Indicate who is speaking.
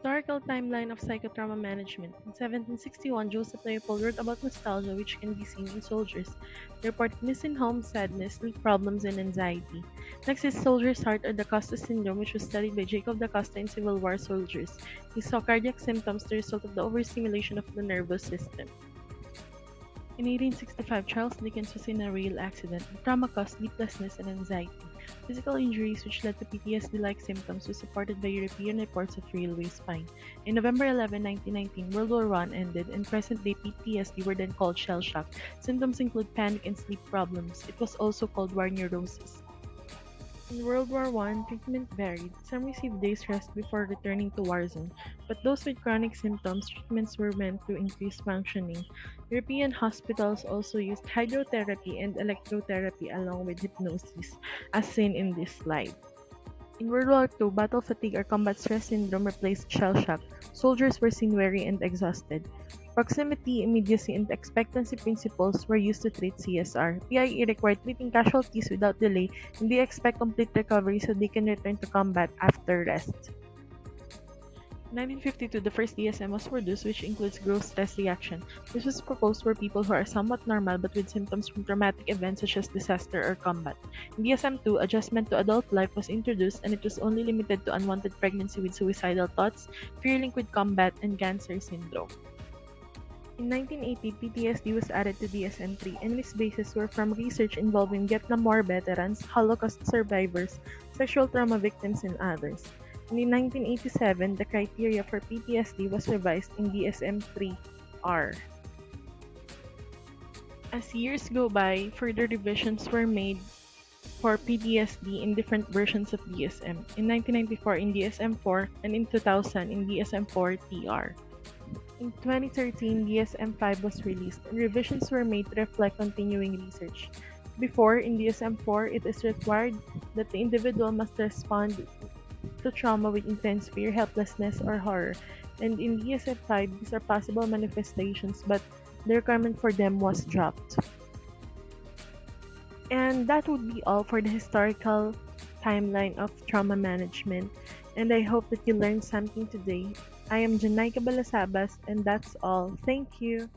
Speaker 1: Historical timeline of psychotrauma management. In 1761, Joseph Leopold wrote about nostalgia, which can be seen in soldiers. They report missing home, sadness, sleep problems, and anxiety. Next is soldier's heart or the Costa syndrome, which was studied by Jacob da Costa in Civil War soldiers. He saw cardiac symptoms, the result of the overstimulation of the nervous system. In 1865, Charles Dickens was in a rail accident. The trauma caused sleeplessness and anxiety. Physical injuries, which led to PTSD-like symptoms, were supported by European reports of railway spine. In November 11, 1919, World War I ended, and present-day PTSD were then called shell shock. Symptoms include panic and sleep problems. It was also called war neurosis. In World War One, treatment varied. Some received days rest before returning to war zone, but those with chronic symptoms, treatments were meant to increase functioning. European hospitals also used hydrotherapy and electrotherapy along with hypnosis, as seen in this slide. In World War II, battle fatigue or combat stress syndrome replaced shell shock. Soldiers were seen weary and exhausted. Proximity, immediacy, and expectancy principles were used to treat CSR. PIE required treating casualties without delay, and they expect complete recovery so they can return to combat after rest. In 1952, the first DSM was produced, which includes growth stress reaction. This was proposed for people who are somewhat normal but with symptoms from traumatic events such as disaster or combat. In DSM-2, adjustment to adult life was introduced, and it was only limited to unwanted pregnancy with suicidal thoughts, fear linked with combat, and cancer syndrome. In 1980, PTSD was added to DSM-3, and its bases were from research involving Vietnam War veterans, Holocaust survivors, sexual trauma victims, and others. And in 1987, the criteria for PTSD was revised in DSM-3-R. As years go by, further revisions were made for PTSD in different versions of DSM. In 1994 in DSM-4 and in 2000 in DSM-4-TR. In 2013, DSM-5 was released, and revisions were made to reflect continuing research. Before, in DSM-4, it is required that the individual must respond to trauma with intense fear, helplessness, or horror. And in DSM-5, these are possible manifestations, but the requirement for them was dropped. And that would be all for the historical timeline of trauma management. And I hope that you learned something today. I am Janai Cabalasabas, and that's all. Thank you.